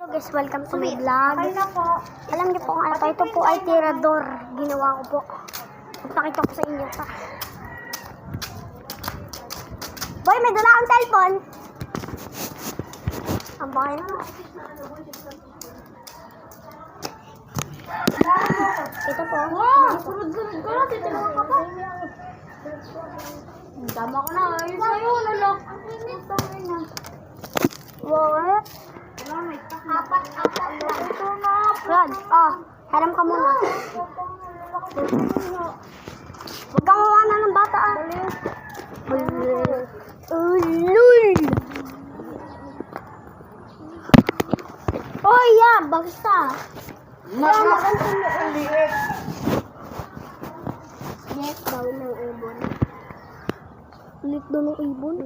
Hello guys, welcome to my vlog. Alam niyo po kung ano to. Ito po ay tirador. Ginawa ko po. Magpakita ko sa inyo. Boy, may dala akong cellphone. Ang bakay na. Ito po. Wow! Sunod-sunod ka na, titignan ka pa. Tama ka na, ayun sa'yo, lalak. Ang init, tangin na. Wow. Apat na. Ito na. Rod, haram ka muna. Huwag kang mawana ng bata Ulul! Oh yeah, basta. Yes, bawal ng ibon. Ulit doon ng ibon.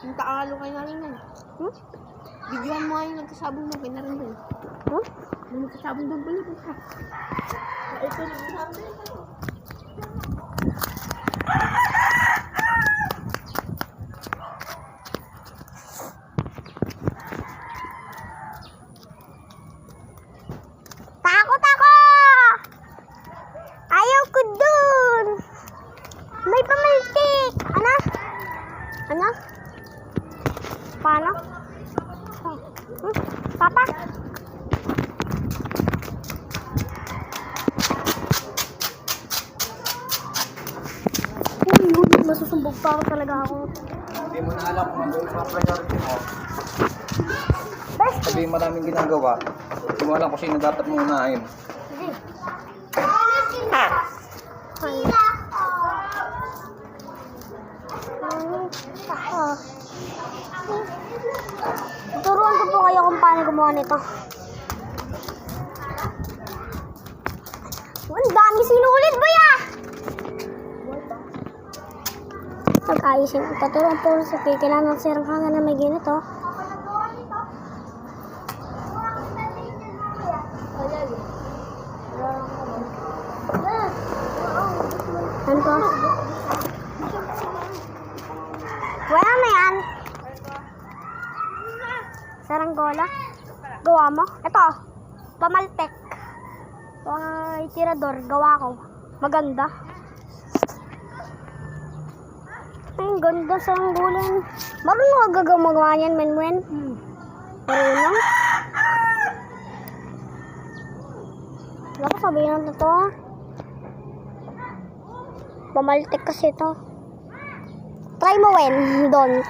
Yung kaalo kayo namin na. Videoan mo nga yung nagkasabong mo, pinarin doon. Yung nagkasabong doon pala. Ito na yung sabi. Takot ako! Ayaw ko dun! May pamaltik! Ano? Ano? Paano? Papa? Uy, masusumbog pa ako talaga ako. Hindi mo na alam kung ano yung mga priority mo. Best! Sabi maraming ginagawa. Hindi mo alam kung sino dapat mo unahin. Sige. Turuan ko po kayo kung paano gumawa nito. Ang dami sinulit ba ya? Pag-ayisin ko. Turuan po sa kailangan ng sirang hanga na may ganito. Ano po? Wala na yan. Saranggola. Gawa mo? Ito. Pamaltek. Ay, tirador. Gawa ko. Maganda. Ay, ang ganda sa anggulan. Marunong ka gagawa niyan, men. Marunong. Wala ko sabihin na ito. Pamaltek kasi ito. Try mo, Wen. Doon.